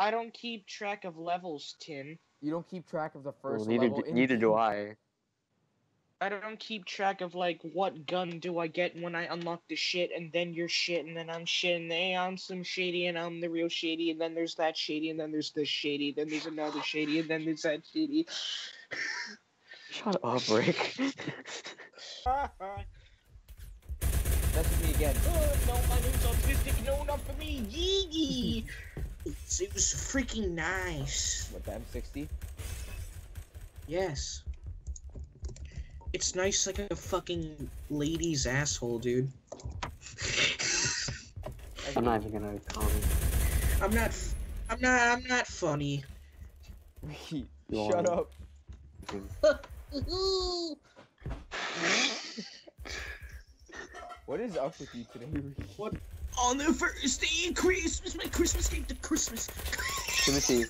I don't keep track of levels, Tim. You don't keep track of the first Well, level. neither do I. I don't keep track of, like, what gun do I get when I unlock the shit, and then you're shit, and then I'm shit, and then I'm some shady, and I'm the real shady, and then there's that shady, and then there's this shady, then there's another shady, and then there's that shady. Shut up, Rick. That's me again. Oh, no, my name's autistic. No, not for me. Yee. It was freaking nice. What, the M60? Yes. It's nice like a fucking lady's asshole, dude. I'm not even gonna comment. I'm not funny. Shut up. What is up with you today, Ricky? What? On the first day of Christmas, my Christmas came to Christmas. Timothy.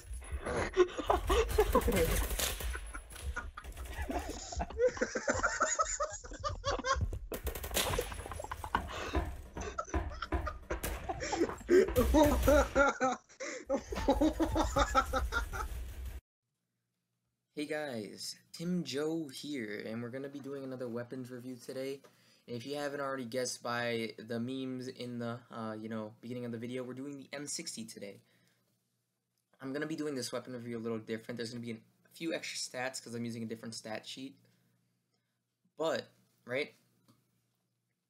Hey guys, Tim Joe here, and we're going to be doing another weapons review today. And if you haven't already guessed by the memes in the, beginning of the video, we're doing the M60 today. I'm going to be doing this weapon review a little different. There's going to be a few extra stats because I'm using a different stat sheet. But, right,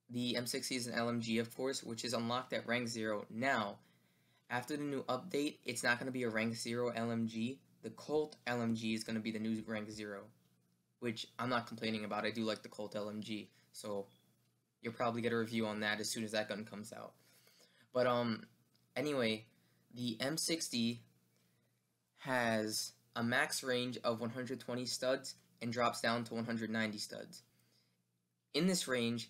the M60 is an LMG, of course, which is unlocked at rank 0. Now, after the new update, it's not going to be a rank 0 LMG. The Colt LMG is going to be the new rank 0, which I'm not complaining about. I do like the Colt LMG, so you'll probably get a review on that as soon as that gun comes out. But anyway, the M60 has a max range of 120 studs and drops down to 190 studs. In this range,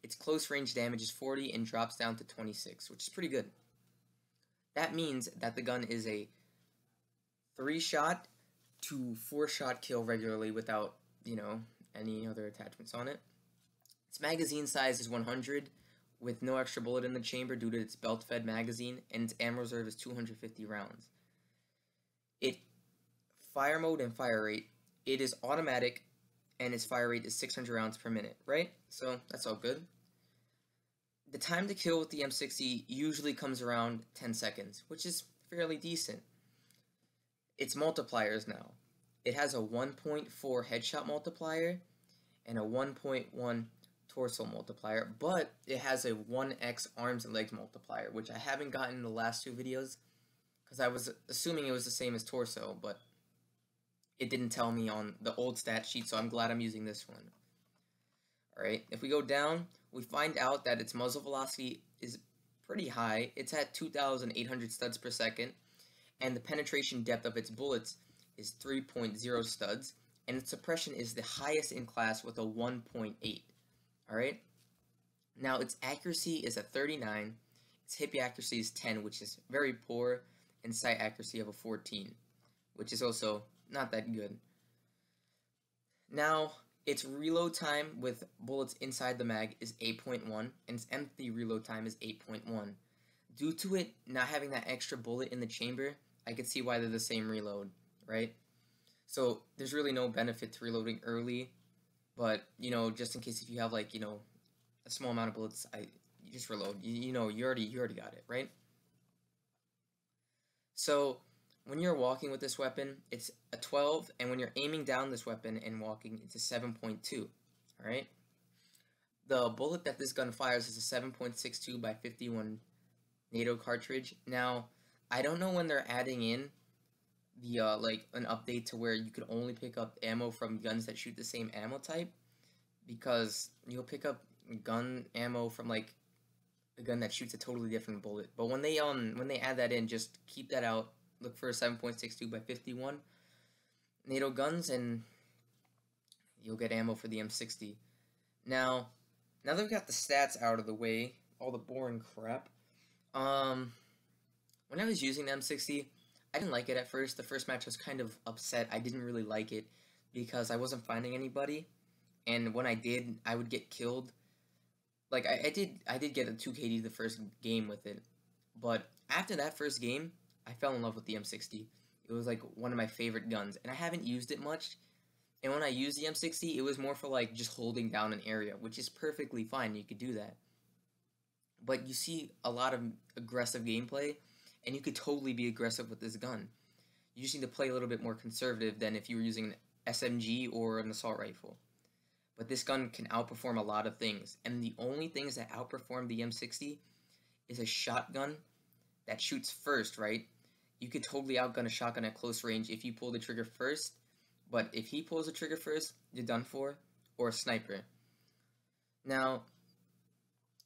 its close range damage is 40 and drops down to 26, which is pretty good. That means that the gun is a 3-shot to 4-shot kill regularly without, any other attachments on it. Its magazine size is 100 with no extra bullet in the chamber due to its belt-fed magazine, and its ammo reserve is 250 rounds. Fire mode and fire rate, it is automatic, and its fire rate is 600 rounds per minute, right? So that's all good. The time to kill with the M60 usually comes around 10 seconds, which is fairly decent. Its multipliers now. It has a 1.4 headshot multiplier and a 1.1 torso multiplier, but it has a 1x arms and legs multiplier, which I haven't gotten in the last 2 videos because I was assuming it was the same as torso, but it didn't tell me on the old stat sheet, so I'm glad I'm using this one. Alright, if we go down, we find out that its muzzle velocity is pretty high. It's at 2,800 studs per second, and the penetration depth of its bullets is 3.0 studs, and its suppression is the highest in class with a 1.8. Alright? Now, its accuracy is a 39, its hip accuracy is 10, which is very poor, and sight accuracy of a 14, which is also not that good. Now, its reload time with bullets inside the mag is 8.1, and its empty reload time is 8.1. Due to it not having that extra bullet in the chamber, I could see why they're the same reload, right? So, there's really no benefit to reloading early, but, just in case if you have, a small amount of bullets, you just reload. You already got it, right? So, when you're walking with this weapon, it's a 12, and when you're aiming down this weapon and walking, it's a 7.2, alright? The bullet that this gun fires is a 7.62 by 51 NATO cartridge. Now, I don't know when they're adding in the, an update to where you could only pick up ammo from guns that shoot the same ammo type, because you'll pick up gun ammo from, a gun that shoots a totally different bullet. But when they add that in, just keep that out. Look for a 7.62 by 51 NATO guns, and you'll get ammo for the M60. Now that we've got the stats out of the way, all the boring crap, when I was using the M60, I didn't like it at first. The first match I was kind of upset. I didn't really like it because I wasn't finding anybody, and when I did, I would get killed. I did get a 2 KD the first game with it, but after that first game, I fell in love with the M60. It was like one of my favorite guns, and I haven't used it much. And when I used the M60, it was more for like just holding down an area, which is perfectly fine. You could do that. But you see a lot of aggressive gameplay, and you could totally be aggressive with this gun. You just need to play a little bit more conservative than if you were using an SMG or an assault rifle. But this gun can outperform a lot of things, and the only things that outperform the M60 is a shotgun that shoots first, right? You could totally outgun a shotgun at close range if you pull the trigger first, but if he pulls the trigger first, you're done for, or a sniper. Now,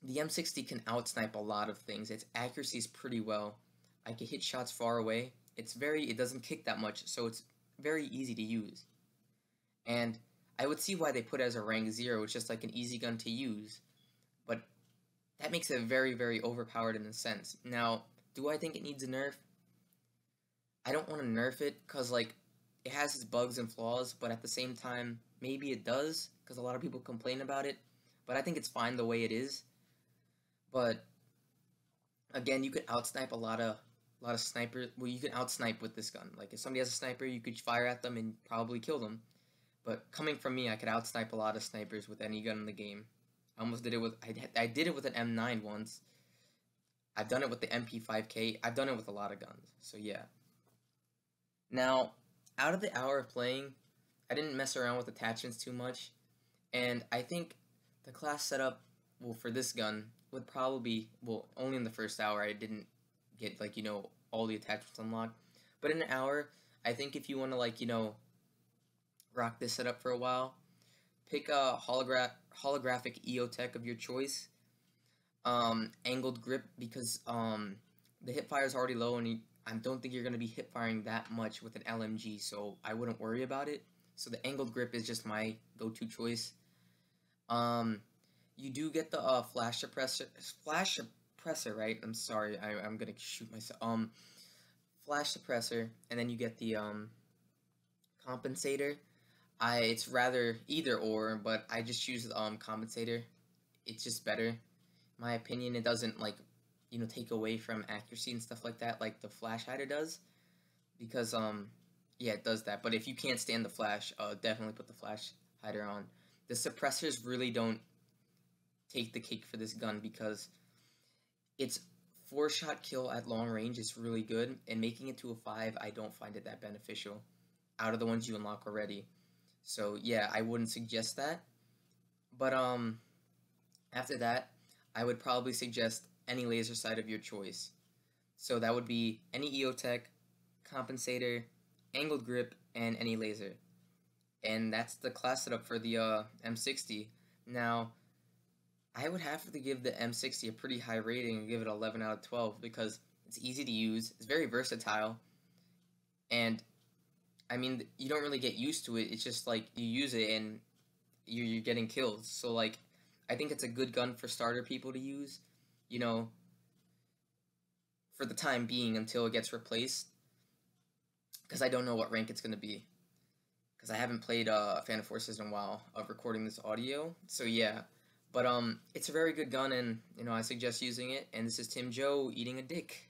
the M60 can outsnipe a lot of things. Its accuracy is pretty well. I can hit shots far away. It doesn't kick that much, so it's very easy to use. And I would see why they put it as a rank 0, it's just like an easy gun to use. But that makes it very, very overpowered in a sense. Now, do I think it needs a nerf? I don't want to nerf it, because like, it has its bugs and flaws, but at the same time, maybe it does, because a lot of people complain about it. But I think it's fine the way it is. But again, you could outsnipe a lot of snipers. Well, you can outsnipe with this gun. Like if somebody has a sniper, you could fire at them and probably kill them. But coming from me, I could outsnipe a lot of snipers with any gun in the game. I almost did it with I did it with an M9 once. I've done it with the MP5K. I've done it with a lot of guns. So yeah. Now, out of the hour of playing, I didn't mess around with attachments too much, and I think the class setup, well, for this gun would probably be, well, only in the first hour I didn't get, like, you know, all the attachments unlocked, but in an hour, I think if you want to, like, you know, rock this setup for a while, pick a holographic EOTech of your choice, angled grip, because the hip fire is already low, and I don't think you're going to be hip firing that much with an LMG, so I wouldn't worry about it. So the angled grip is just my go-to choice. You do get the flash suppressor, right? I'm sorry, I'm gonna shoot myself. Flash suppressor, and then you get the compensator. It's rather either or, but I just choose the compensator. It's just better, in my opinion. It doesn't, like, you know, take away from accuracy and stuff like that, like the flash hider does, because yeah, it does that. But if you can't stand the flash, definitely put the flash hider on. The suppressors really don't take the cake for this gun, because its 4-shot kill at long range is really good, and making it to a 5, I don't find it that beneficial out of the ones you unlock already. So yeah, I wouldn't suggest that. But after that, I would probably suggest any laser sight of your choice. So that would be any EOTech, compensator, angled grip, and any laser. And that's the class setup for the M60. Now, I would have to give the M60 a pretty high rating and give it 11 out of 12, because it's easy to use, it's very versatile, and I mean, you don't really get used to it. It's just like you use it and you're getting kills. So like, I think it's a good gun for starter people to use, you know, for the time being until it gets replaced, because I don't know what rank it's going to be, because I haven't played Fan of Forces in a while of recording this audio. So yeah. But it's a very good gun, and, you know, I suggest using it. And this is Tim Joe eating a dick.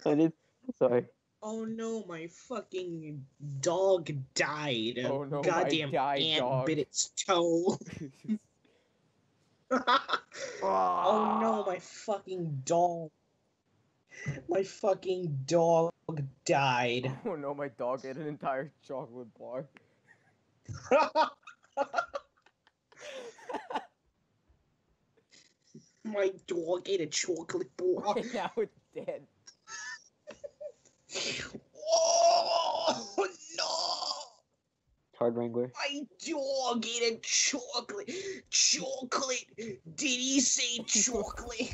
I did. Sorry. Oh no, my fucking dog died. A Oh no, my goddamn died ant dog. bit its toe. Oh no, my fucking dog. My fucking dog died. Oh no, my dog ate an entire chocolate bar. My dog ate a chocolate bar. And now it's dead. Oh no! Card Wrangler. My dog ate a chocolate. Chocolate. Did he say chocolate?